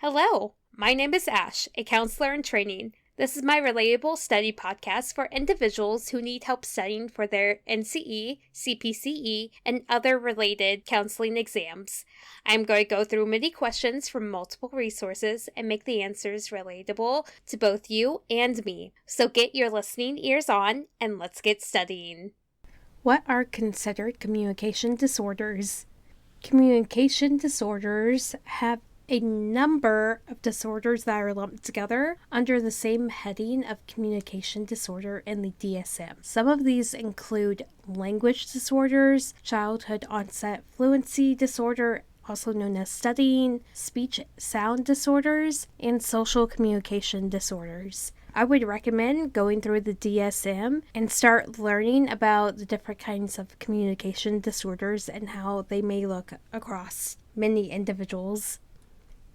Hello, my name is Ash, a counselor in training. This is my Relatable study podcast for individuals who need help studying for their NCE, CPCE, and other related counseling exams. I'm going to go through many questions from multiple resources and make the answers relatable to both you and me. So get your listening ears on and let's get studying. What are considered communication disorders? Communication disorders have a number of disorders that are lumped together under the same heading of communication disorder in the DSM. Some of these include language disorders, childhood onset fluency disorder, also known as stuttering, speech sound disorders, and social communication disorders. I would recommend going through the DSM and start learning about the different kinds of communication disorders and how they may look across many individuals.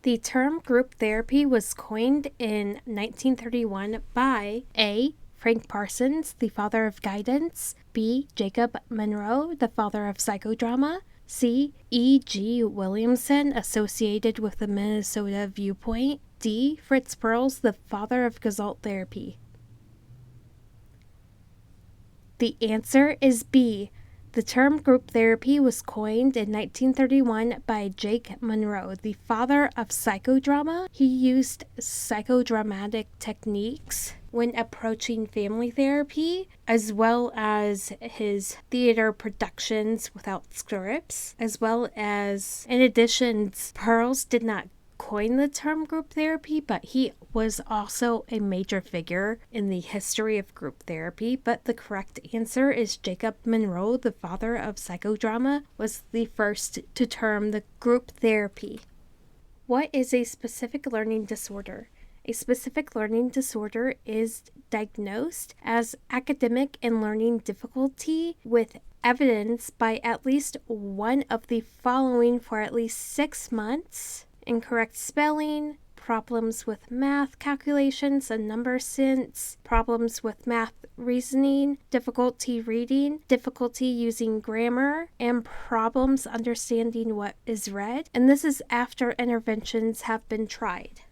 The term group therapy was coined in 1931 by A. Frank Parsons, the father of guidance, B. Jacob Monroe, the father of psychodrama, C. E. G. Williamson, associated with the Minnesota Viewpoint, D. Fritz Perls, the father of Gestalt therapy. The answer is B. The term group therapy was coined in 1931 by Jake Monroe, the father of psychodrama. He used psychodramatic techniques when approaching family therapy, as well as his theater productions without scripts, as well as, in addition, Perls did not coin the term group therapy, but he was also a major figure in the history of group therapy. But the correct answer is Jacob Monroe, the father of psychodrama, was the first to term the group therapy. What is a specific learning disorder? A specific learning disorder is diagnosed as academic and learning difficulty with evidence by at least one of the following for at least 6 months: incorrect spelling, problems with math calculations and number sense, problems with math reasoning, difficulty reading, difficulty using grammar, and problems understanding what is read. And this is after interventions have been tried.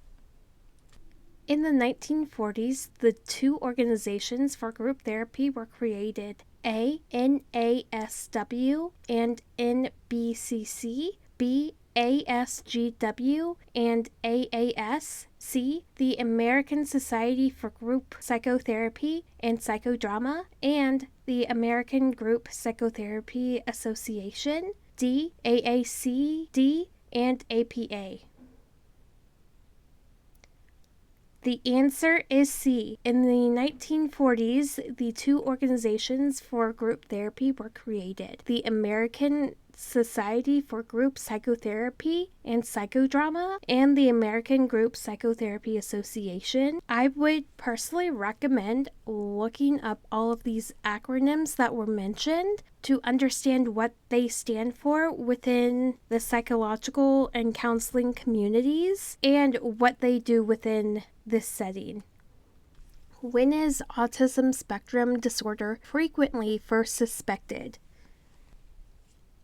In the 1940s, the two organizations for group therapy were created: A, NASW, and NBCC, B, ASGW, and AAS, C, the American Society for Group Psychotherapy and Psychodrama, and the American Group Psychotherapy Association, D, AACD, and APA. The answer is C. In the 1940s, the two organizations for group therapy were created: the American Society for Group Psychotherapy and Psychodrama and the American Group Psychotherapy Association. I would personally recommend looking up all of these acronyms that were mentioned to understand what they stand for within the psychological and counseling communities and what they do within this setting. When is autism spectrum disorder frequently first suspected?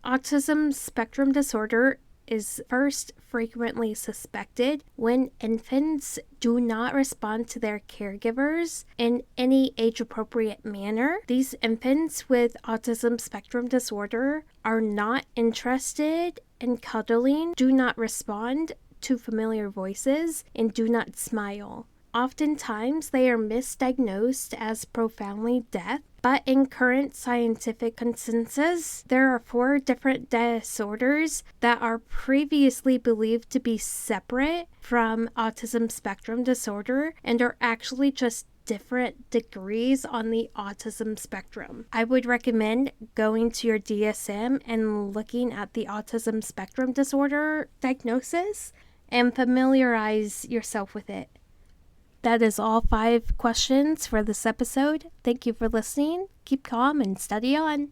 Autism spectrum disorder is first frequently suspected when infants do not respond to their caregivers in any age-appropriate manner. These infants with autism spectrum disorder are not interested in cuddling, do not respond to familiar voices, and do not smile. Oftentimes, they are misdiagnosed as profoundly deaf, but in current scientific consensus, there are 4 different disorders that are previously believed to be separate from autism spectrum disorder and are actually just different degrees on the autism spectrum. I would recommend going to your DSM and looking at the autism spectrum disorder diagnosis and familiarize yourself with it. That is all 5 questions for this episode. Thank you for listening. Keep calm and study on.